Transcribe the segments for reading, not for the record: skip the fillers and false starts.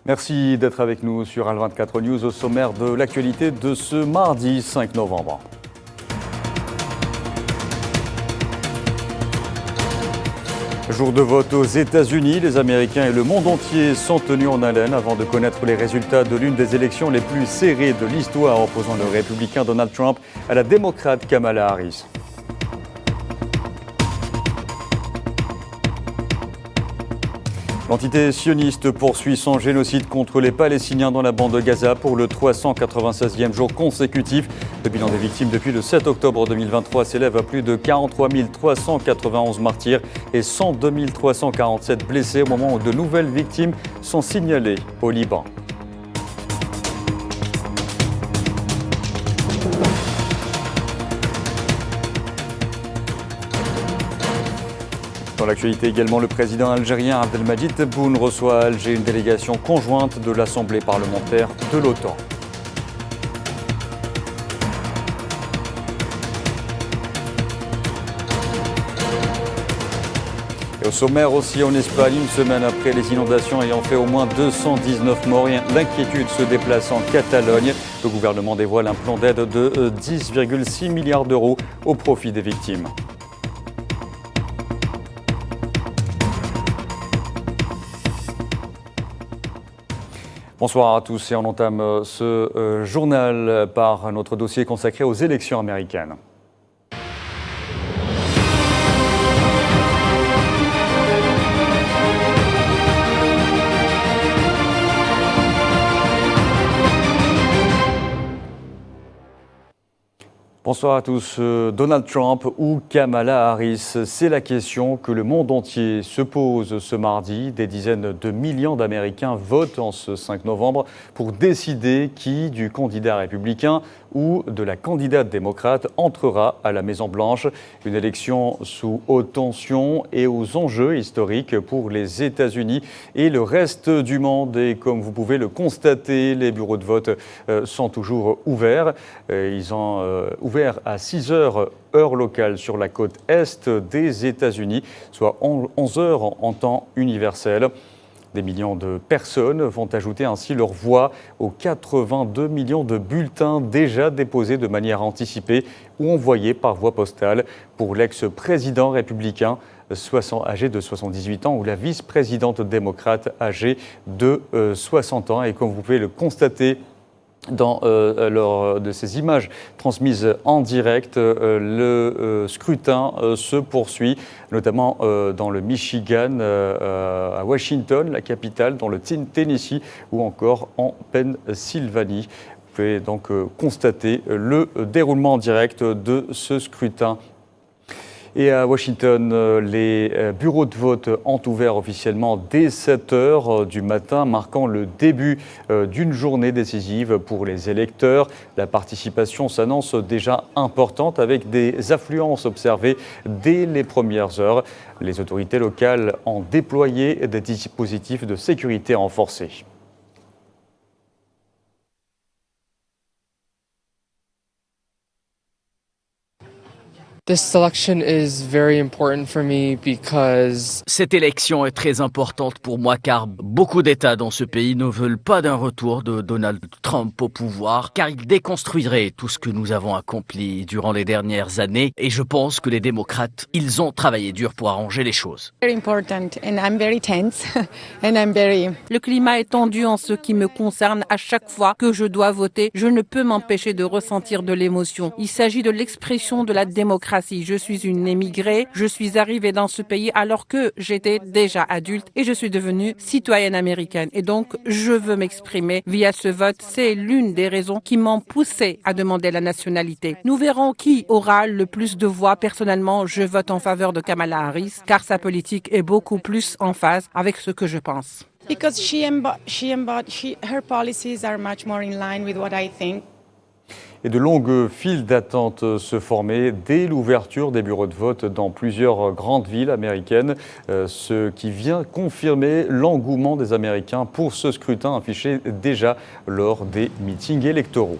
Merci d'être avec nous sur Al24 News au sommaire de l'actualité de ce mardi 5 novembre. Jour de vote aux États-Unis, les Américains et le monde entier sont tenus en haleine avant de connaître les résultats de l'une des élections les plus serrées de l'histoire opposant le républicain Donald Trump à la démocrate Kamala Harris. L'entité sioniste poursuit son génocide contre les Palestiniens dans la bande de Gaza pour le 396e jour consécutif. Le bilan des victimes depuis le 7 octobre 2023 s'élève à plus de 43 391 martyrs et 102 347 blessés au moment où de nouvelles victimes sont signalées au Liban. Dans l'actualité également, le président algérien Abdelmadjid Tebboune reçoit à Alger une délégation conjointe de l'Assemblée parlementaire de l'OTAN. Et au sommaire aussi en Espagne, une semaine après les inondations ayant fait au moins 219 morts, l'inquiétude se déplace en Catalogne. Le gouvernement dévoile un plan d'aide de 10,6 milliards d'euros au profit des victimes. Bonsoir à tous et on entame ce journal par notre dossier consacré aux élections américaines. Bonsoir à tous. Donald Trump ou Kamala Harris, c'est la question que le monde entier se pose ce mardi. Des dizaines de millions d'Américains votent en ce 5 novembre pour décider qui du candidat républicain ou de la candidate démocrate entrera à la Maison-Blanche. Une élection sous haute tension et aux enjeux historiques pour les États-Unis et le reste du monde. Et comme vous pouvez le constater, les bureaux de vote sont toujours ouverts. Ils ont ouvert à 6 heures heure locale sur la côte est des États-Unis, soit 11 heures en temps universel. Des millions de personnes vont ajouter ainsi leur voix aux 82 millions de bulletins déjà déposés de manière anticipée ou envoyés par voie postale pour l'ex-président républicain âgé de 78 ans ou la vice-présidente démocrate âgée de 60 ans. Et comme vous pouvez le constater, lors de ces images transmises en direct, le scrutin se poursuit, notamment dans le Michigan, à Washington, la capitale, dans le Tennessee ou encore en Pennsylvanie. Vous pouvez donc constater le déroulement en direct de ce scrutin. Et à Washington, les bureaux de vote ont ouvert officiellement dès 7 heures du matin, marquant le début d'une journée décisive pour les électeurs. La participation s'annonce déjà importante avec des affluences observées dès les premières heures. Les autorités locales ont déployé des dispositifs de sécurité renforcés. Cette élection est très importante pour moi car beaucoup d'États dans ce pays ne veulent pas d'un retour de Donald Trump au pouvoir car il déconstruirait tout ce que nous avons accompli durant les dernières années et je pense que les démocrates, ils ont travaillé dur pour arranger les choses. Le climat est tendu en ce qui me concerne. À chaque fois que je dois voter, je ne peux m'empêcher de ressentir de l'émotion. Il s'agit de l'expression de la démocratie. Je suis une émigrée, je suis arrivée dans ce pays alors que j'étais déjà adulte et je suis devenue citoyenne américaine. Et donc, je veux m'exprimer via ce vote. C'est l'une des raisons qui m'ont poussée à demander la nationalité. Nous verrons qui aura le plus de voix. Personnellement, je vote en faveur de Kamala Harris car sa politique est beaucoup plus en phase avec ce que je pense. Because her policies are much more in line with what I think. Et de longues files d'attente se formaient dès l'ouverture des bureaux de vote dans plusieurs grandes villes américaines, ce qui vient confirmer l'engouement des Américains pour ce scrutin affiché déjà lors des meetings électoraux.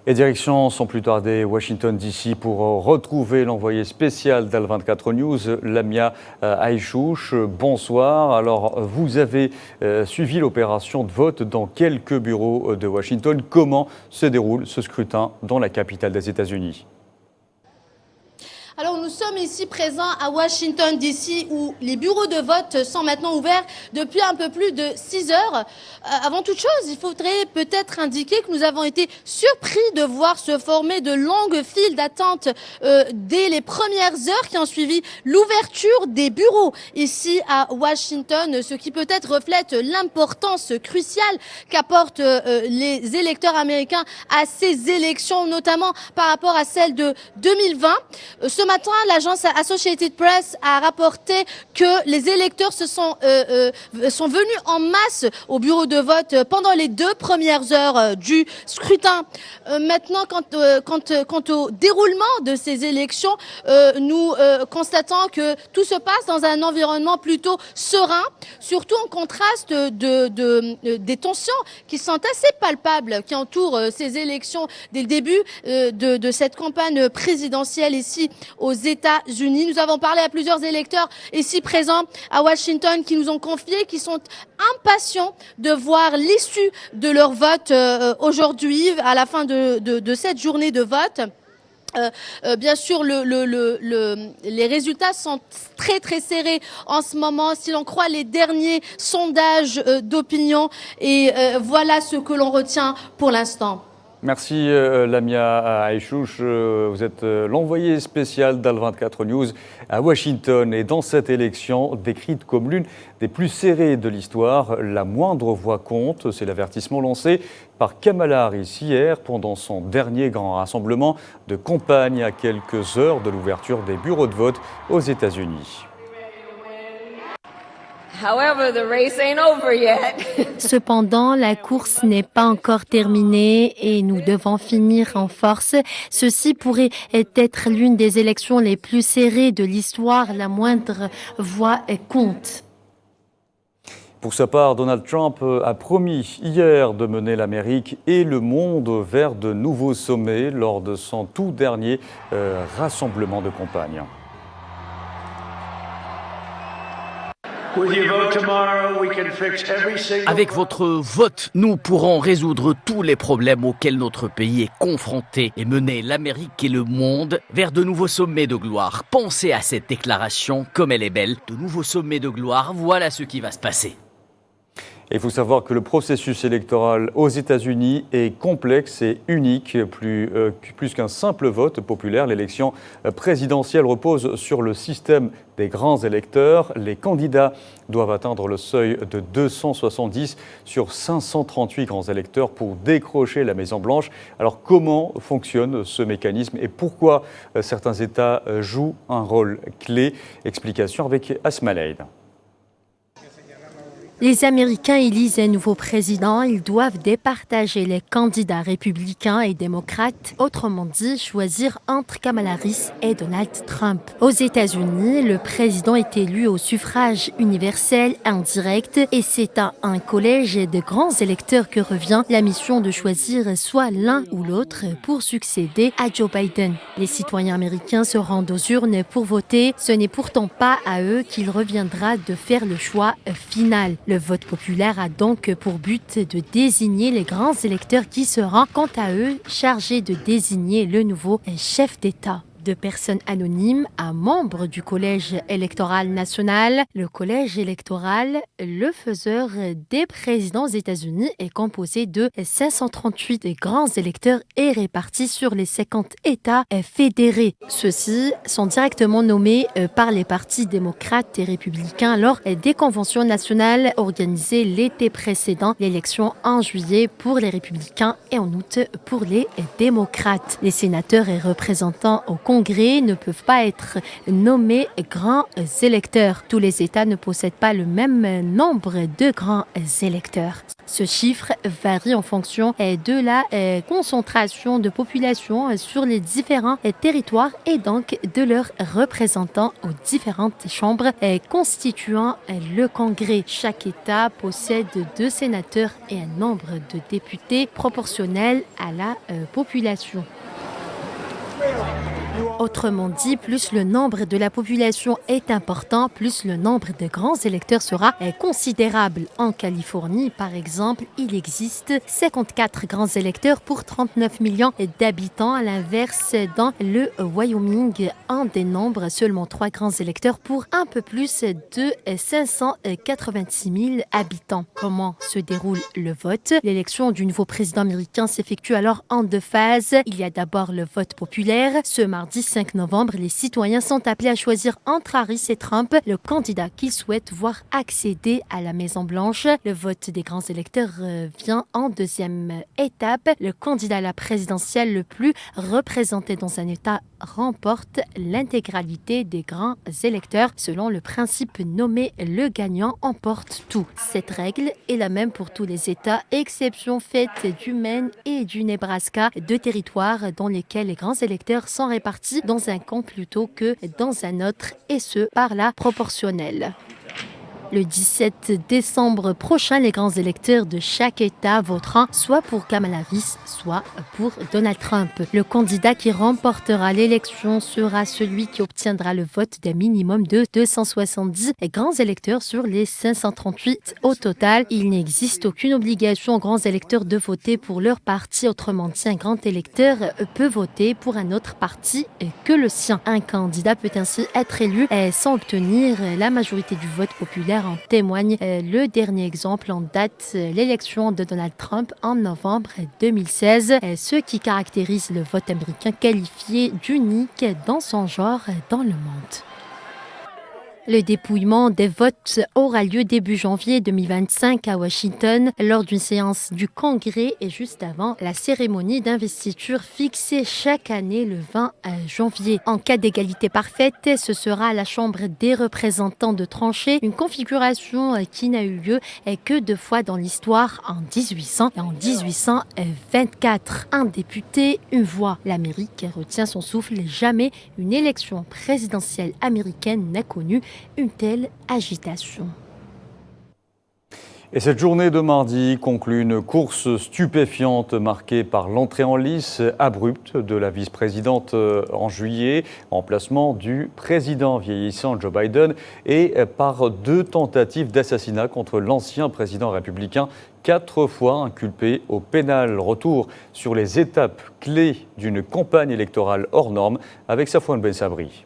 Et direction sans plus tarder Washington DC pour retrouver l'envoyé spécial d'Al24 News, Lamia Aïchouch. Bonsoir. Alors, vous avez suivi l'opération de vote dans quelques bureaux de Washington. Comment se déroule ce scrutin dans la capitale des États-Unis ? Alors nous sommes ici présents à Washington DC où les bureaux de vote sont maintenant ouverts depuis un peu plus de 6 heures. Avant toute chose, il faudrait peut-être indiquer que nous avons été surpris de voir se former de longues files d'attente dès les premières heures qui ont suivi l'ouverture des bureaux ici à Washington, ce qui peut-être reflète l'importance cruciale qu'apportent les électeurs américains à ces élections, notamment par rapport à celles de 2020. Ce matin, l'agence Associated Press a rapporté que les électeurs sont venus en masse au bureau de vote pendant les 2 premières heures du scrutin. Maintenant, quant au déroulement de ces élections, nous constatons que tout se passe dans un environnement plutôt serein, surtout en contraste des tensions qui sont assez palpables, qui entourent ces élections dès le début de cette campagne présidentielle ici aux États-Unis. Nous avons parlé à plusieurs électeurs ici présents à Washington qui nous ont confié qu'ils sont impatients de voir l'issue de leur vote aujourd'hui, à la fin de cette journée de vote. Bien sûr, les résultats sont très très serrés en ce moment, si l'on croit les derniers sondages d'opinion. Et voilà ce que l'on retient pour l'instant. Merci Lamia Aïchouch. Vous êtes l'envoyé spécial d'Al24 News à Washington. Et dans cette élection, décrite comme l'une des plus serrées de l'histoire, la moindre voix compte. C'est l'avertissement lancé par Kamala Harris hier pendant son dernier grand rassemblement de campagne à quelques heures de l'ouverture des bureaux de vote aux États-Unis. Cependant, la course n'est pas encore terminée et nous devons finir en force. Ceci pourrait être l'une des élections les plus serrées de l'histoire. La moindre voix compte. Pour sa part, Donald Trump a promis hier de mener l'Amérique et le monde vers de nouveaux sommets lors de son tout dernier rassemblement de campagne. Avec votre vote, nous pourrons résoudre tous les problèmes auxquels notre pays est confronté et mener l'Amérique et le monde vers de nouveaux sommets de gloire. Pensez à cette déclaration comme elle est belle. De nouveaux sommets de gloire, voilà ce qui va se passer. Il faut savoir que le processus électoral aux États-Unis est complexe et unique. Plus qu'un simple vote populaire, l'élection présidentielle repose sur le système des grands électeurs. Les candidats doivent atteindre le seuil de 270 sur 538 grands électeurs pour décrocher la Maison-Blanche. Alors comment fonctionne ce mécanisme et pourquoi certains États jouent un rôle clé? Explication avec Asma Leïd. Les Américains élisent un nouveau président. Ils doivent départager les candidats républicains et démocrates, autrement dit, choisir entre Kamala Harris et Donald Trump. Aux États-Unis, le président est élu au suffrage universel indirect et c'est à un collège de grands électeurs que revient la mission de choisir soit l'un ou l'autre pour succéder à Joe Biden. Les citoyens américains se rendent aux urnes pour voter. Ce n'est pourtant pas à eux qu'il reviendra de faire le choix final. Le vote populaire a donc pour but de désigner les grands électeurs qui seront, quant à eux, chargés de désigner le nouveau chef d'État. De personnes anonymes à membres du collège électoral national. Le collège électoral, le faiseur des présidents aux États-Unis, est composé de 538 grands électeurs et répartis sur les 50 États fédérés. Ceux-ci sont directement nommés par les partis démocrates et républicains lors des conventions nationales organisées l'été précédent, l'élection en juillet pour les républicains et en août pour les démocrates. Les sénateurs et représentants au Congrès congrès ne peuvent pas être nommés grands électeurs. Tous les États ne possèdent pas le même nombre de grands électeurs. Ce chiffre varie en fonction de la concentration de population sur les différents territoires et donc de leurs représentants aux différentes chambres constituant le Congrès. Chaque État possède 2 sénateurs et un nombre de députés proportionnel à la population. Autrement dit, plus le nombre de la population est important, plus le nombre de grands électeurs sera considérable. En Californie, par exemple, il existe 54 grands électeurs pour 39 millions d'habitants. À l'inverse, dans le Wyoming, on dénombre seulement 3 grands électeurs pour un peu plus de 586 000 habitants. Comment se déroule le vote? L'élection du nouveau président américain s'effectue alors en 2 phases. Il y a d'abord le vote populaire. Ce mardi 5 novembre, les citoyens sont appelés à choisir entre Harris et Trump, le candidat qu'ils souhaitent voir accéder à la Maison-Blanche. Le vote des grands électeurs vient en 2e étape. Le candidat à la présidentielle le plus représenté dans un État remporte l'intégralité des grands électeurs. Selon le principe nommé le gagnant emporte tout. Cette règle est la même pour tous les États, exception faite du Maine et du Nebraska, 2 territoires dans lesquels les grands électeurs sont répartis dans un camp plutôt que dans un autre, et ce par la proportionnelle. Le 17 décembre prochain, les grands électeurs de chaque État voteront soit pour Kamala Harris, soit pour Donald Trump. Le candidat qui remportera l'élection sera celui qui obtiendra le vote d'un minimum de 270 grands électeurs sur les 538 au total. Il n'existe aucune obligation aux grands électeurs de voter pour leur parti. Autrement dit, un grand électeur peut voter pour un autre parti que le sien. Un candidat peut ainsi être élu sans obtenir la majorité du vote populaire. En témoigne le dernier exemple en date, l'élection de Donald Trump en novembre 2016, ce qui caractérise le vote américain qualifié d'unique dans son genre dans le monde. Le dépouillement des votes aura lieu début janvier 2025 à Washington lors d'une séance du Congrès et juste avant la cérémonie d'investiture fixée chaque année le 20 janvier. En cas d'égalité parfaite, ce sera à la Chambre des représentants de trancher, une configuration qui n'a eu lieu que 2 fois dans l'histoire, en 1800 et en 1824. Un député, une voix. L'Amérique retient son souffle. Jamais une élection présidentielle américaine n'a connu une telle agitation. Et cette journée de mardi conclut une course stupéfiante marquée par l'entrée en lice abrupte de la vice-présidente en juillet, remplacement du président vieillissant Joe Biden, et par 2 tentatives d'assassinat contre l'ancien président républicain, 4 fois inculpé au pénal. Retour sur les étapes clés d'une campagne électorale hors norme avec Safouane Ben Sabri.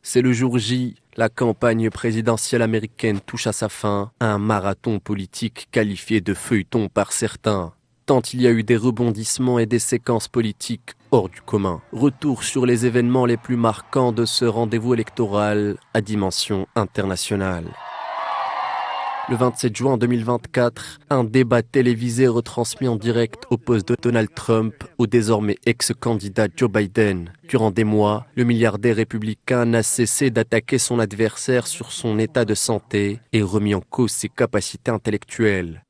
C'est le jour J, la campagne présidentielle américaine touche à sa fin, un marathon politique qualifié de feuilleton par certains, tant il y a eu des rebondissements et des séquences politiques hors du commun. Retour sur les événements les plus marquants de ce rendez-vous électoral à dimension internationale. Le 27 juin 2024, un débat télévisé retransmis en direct oppose Donald Trump au désormais ex-candidat Joe Biden. Durant des mois, le milliardaire républicain n'a cessé d'attaquer son adversaire sur son état de santé et remis en cause ses capacités intellectuelles.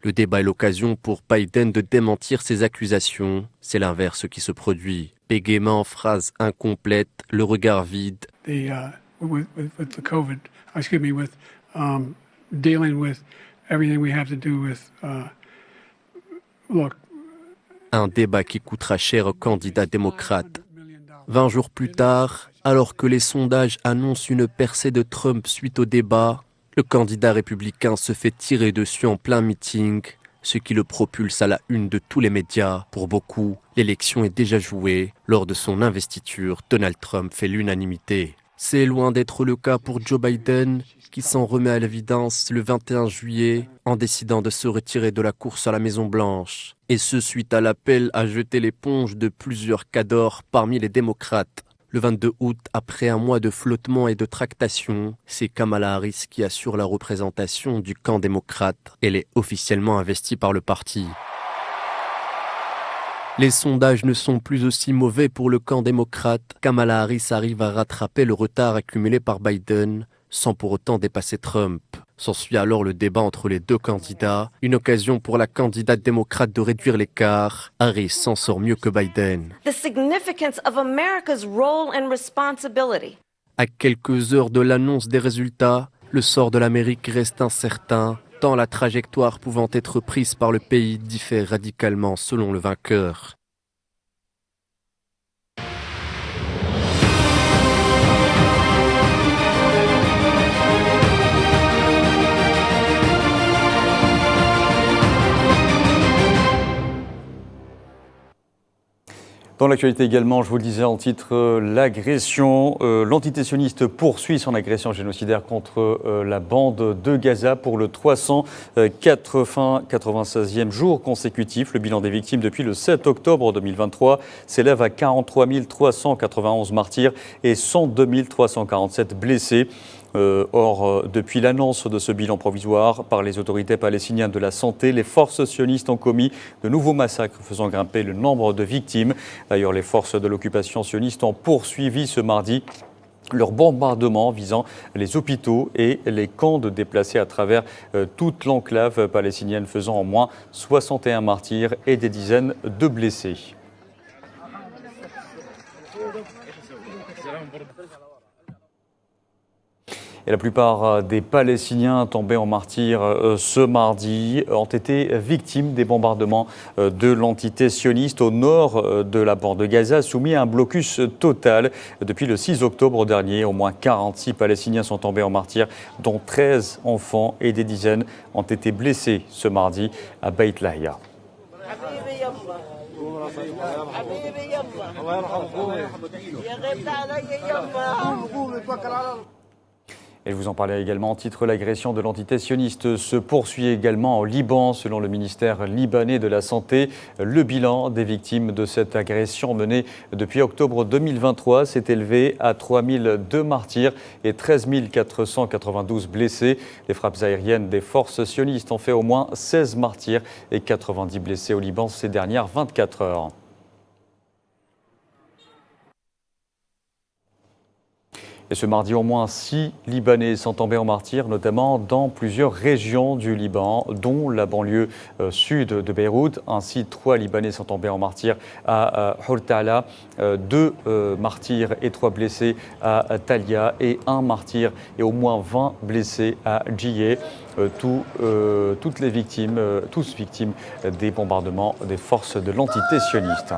Le débat est l'occasion pour Biden de démentir ses accusations. C'est l'inverse qui se produit. Bégaiement en phrases incomplètes, le regard vide. Dealing with everything we have to do with, Un débat qui coûtera cher au candidat démocrate. 20 jours plus tard, alors que les sondages annoncent une percée de Trump suite au débat, le candidat républicain se fait tirer dessus en plein meeting, ce qui le propulse à la une de tous les médias. Pour beaucoup, l'élection est déjà jouée. Lors de son investiture, Donald Trump fait l'unanimité. C'est loin d'être le cas pour Joe Biden, qui s'en remet à l'évidence le 21 juillet en décidant de se retirer de la course à la Maison-Blanche. Et ce suite à l'appel à jeter l'éponge de plusieurs cadors parmi les démocrates. Le 22 août, après un mois de flottement et de tractation, c'est Kamala Harris qui assure la représentation du camp démocrate. Elle est officiellement investie par le parti. Les sondages ne sont plus aussi mauvais pour le camp démocrate. Kamala Harris arrive à rattraper le retard accumulé par Biden, sans pour autant dépasser Trump. S'ensuit alors le débat entre les deux candidats, une occasion pour la candidate démocrate de réduire l'écart. Harris s'en sort mieux que Biden. The significance of America's role and responsibility. À quelques heures de l'annonce des résultats, le sort de l'Amérique reste incertain, tant la trajectoire pouvant être prise par le pays diffère radicalement selon le vainqueur. Dans l'actualité également, je vous le disais en titre, l'agression. L'entité sioniste poursuit son agression génocidaire contre la bande de Gaza pour le 396e jour consécutif. Le bilan des victimes depuis le 7 octobre 2023 s'élève à 43 391 martyrs et 102 347 blessés. Or, depuis l'annonce de ce bilan provisoire par les autorités palestiniennes de la santé, les forces sionistes ont commis de nouveaux massacres faisant grimper le nombre de victimes. D'ailleurs, les forces de l'occupation sioniste ont poursuivi ce mardi leurs bombardements visant les hôpitaux et les camps de déplacés à travers toute l'enclave palestinienne, faisant au moins 61 martyrs et des dizaines de blessés. Et la plupart des Palestiniens tombés en martyrs ce mardi ont été victimes des bombardements de l'entité sioniste au nord de la bande de Gaza, soumis à un blocus total. Depuis le 6 octobre dernier, au moins 46 Palestiniens sont tombés en martyrs, dont 13 enfants et des dizaines ont été blessés ce mardi à Beit Lahia. Et je vous en parlais également en titre, l'agression de l'entité sioniste se poursuit également au Liban. Selon le ministère libanais de la Santé, le bilan des victimes de cette agression menée depuis octobre 2023 s'est élevé à 3002 martyrs et 13 492 blessés. Les frappes aériennes des forces sionistes ont fait au moins 16 martyrs et 90 blessés au Liban ces dernières 24 heures. Et ce mardi, au moins 6 Libanais sont tombés en martyrs, notamment dans plusieurs régions du Liban, dont la banlieue sud de Beyrouth. Ainsi, 3 Libanais sont tombés en martyrs à Hourtala, 2 martyrs et 3 blessés à Talia et 1 martyr et au moins 20 blessés à Djiyeh. Toutes les victimes, tous victimes des bombardements des forces de l'entité sioniste.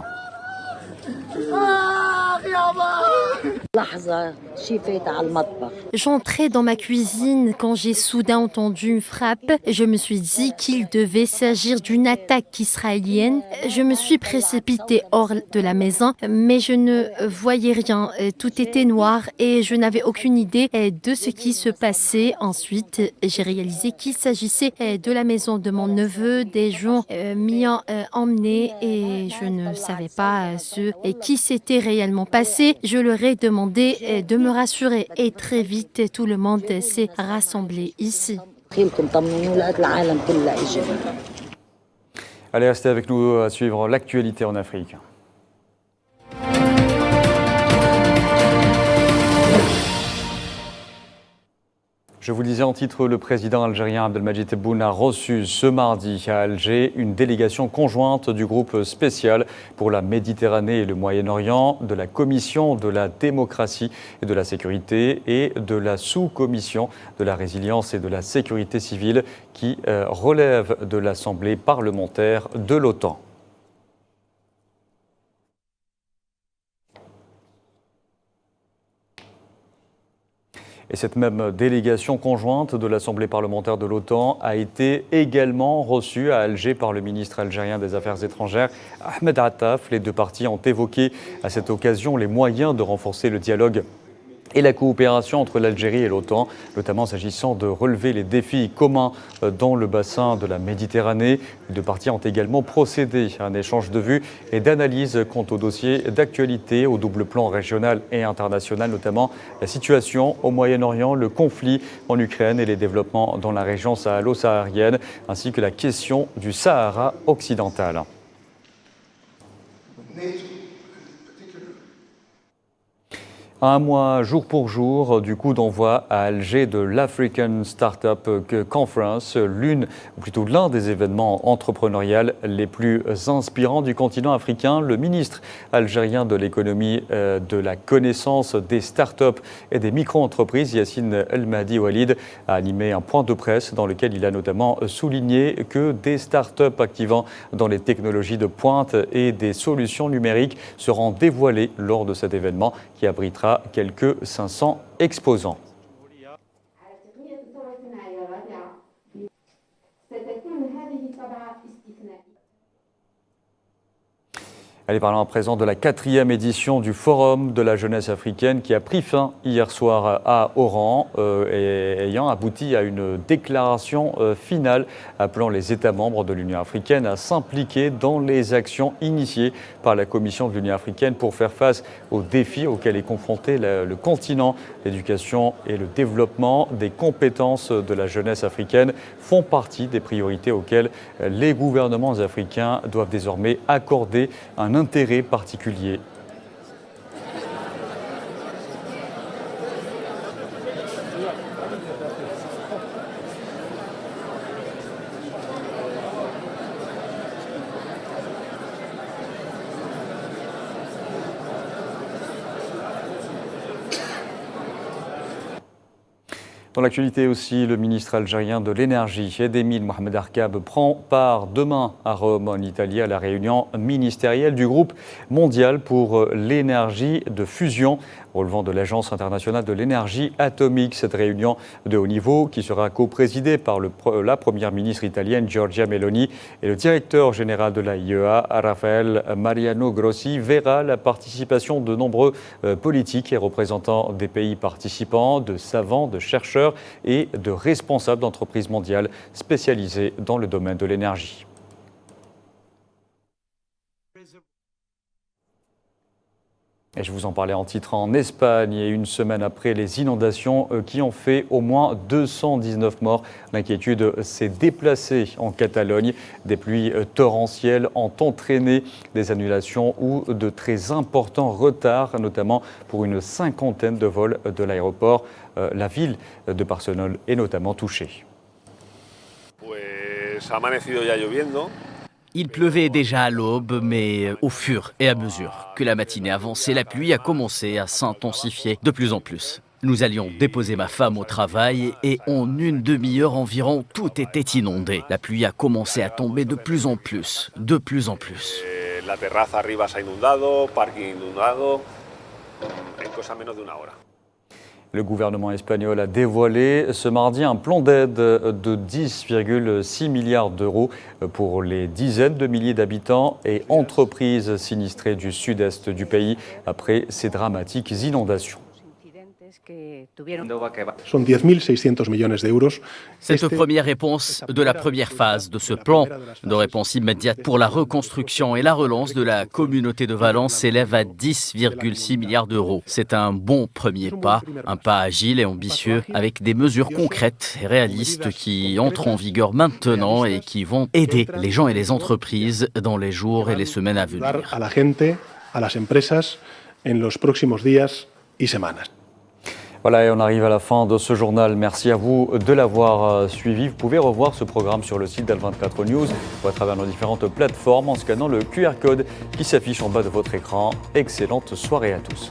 J'entrais dans ma cuisine quand j'ai soudain entendu une frappe. Je me suis dit qu'il devait s'agir d'une attaque israélienne. Je me suis précipitée hors de la maison, mais je ne voyais rien. Tout était noir et je n'avais aucune idée de ce qui se passait. Ensuite, j'ai réalisé qu'il s'agissait de la maison de mon neveu. Des gens m'y ont emmené et je ne savais pas ce qui s'était réellement passé. Je leur ai demandé de me rassurer et très vite tout le monde s'est rassemblé ici. Allez, restez avec nous à suivre l'actualité en Afrique. Je vous disais en titre, le président algérien Abdelmadjid Tebboune a reçu ce mardi à Alger une délégation conjointe du groupe spécial pour la Méditerranée et le Moyen-Orient, de la Commission de la démocratie et de la sécurité et de la sous-commission de la résilience et de la sécurité civile qui relève de l'Assemblée parlementaire de l'OTAN. Et cette même délégation conjointe de l'Assemblée parlementaire de l'OTAN a été également reçue à Alger par le ministre algérien des Affaires étrangères, Ahmed Attaf. Les deux parties ont évoqué à cette occasion les moyens de renforcer le dialogue et la coopération entre l'Algérie et l'OTAN, notamment s'agissant de relever les défis communs dans le bassin de la Méditerranée. Les deux parties ont également procédé à un échange de vues et d'analyses quant aux dossiers d'actualité au double plan régional et international, notamment la situation au Moyen-Orient, le conflit en Ukraine et les développements dans la région sahalo-saharienne, ainsi que la question du Sahara occidental. Un mois, jour pour jour, du coup d'envoi à Alger de l'African Startup Conference, l'un des événements entrepreneuriaux les plus inspirants du continent africain. Le ministre algérien de l'économie, de la connaissance, des startups et des micro-entreprises, Yacine El Mahdi Walid, a animé un point de presse dans lequel il a notamment souligné que des startups activant dans les technologies de pointe et des solutions numériques seront dévoilées lors de cet événement qui abritera quelques 500 exposants. Allez, parlons à présent de la 4e édition du Forum de la jeunesse africaine qui a pris fin hier soir à Oran et ayant abouti à une déclaration finale appelant les États membres de l'Union africaine à s'impliquer dans les actions initiées par la Commission de l'Union africaine pour faire face aux défis auxquels est confronté le continent. L'éducation et le développement des compétences de la jeunesse africaine font partie des priorités auxquelles les gouvernements africains doivent désormais accorder un intérêt particulier. Dans l'actualité aussi, le ministre algérien de l'énergie, Edemil Mohamed Arkab, prend part demain à Rome, en Italie, à la réunion ministérielle du groupe mondial pour l'énergie de fusion, relevant de l'Agence internationale de l'énergie atomique. Cette réunion de haut niveau, qui sera co-présidée par la première ministre italienne Giorgia Meloni et le directeur général de l'AIEA, Rafael Mariano Grossi, verra la participation de nombreux politiques et représentants des pays participants, de savants, de chercheurs et de responsables d'entreprises mondiales spécialisées dans le domaine de l'énergie. Et je vous en parlais en titre en Espagne, et une semaine après les inondations qui ont fait au moins 219 morts, l'inquiétude s'est déplacée en Catalogne. Des pluies torrentielles ont entraîné des annulations ou de très importants retards, notamment pour une 50aine de vols de l'aéroport. La ville de Barcelone est notamment touchée. Il pleuvait déjà à l'aube, mais au fur et à mesure que la matinée avançait, la pluie a commencé à s'intensifier de plus en plus. Nous allions déposer ma femme au travail et en une demi-heure environ, tout était inondé. La pluie a commencé à tomber de plus en plus, de plus en plus. La terraza arriba s'ha inundado, parking inundado, en cosa menos de una hora. Le gouvernement espagnol a dévoilé ce mardi un plan d'aide de 10,6 milliards d'euros pour les dizaines de milliers d'habitants et entreprises sinistrées du sud-est du pays après ces dramatiques inondations. Cette première réponse de la première phase de ce plan de réponse immédiate pour la reconstruction et la relance de la communauté de Valence s'élève à 10,6 milliards d'euros. C'est un bon premier pas, un pas agile et ambitieux avec des mesures concrètes et réalistes qui entrent en vigueur maintenant et qui vont aider les gens et les entreprises dans les jours et les semaines à venir. Voilà, et on arrive à la fin de ce journal. Merci à vous de l'avoir suivi. Vous pouvez revoir ce programme sur le site d'Al24 News ou à travers nos différentes plateformes en scannant le QR code qui s'affiche en bas de votre écran. Excellente soirée à tous.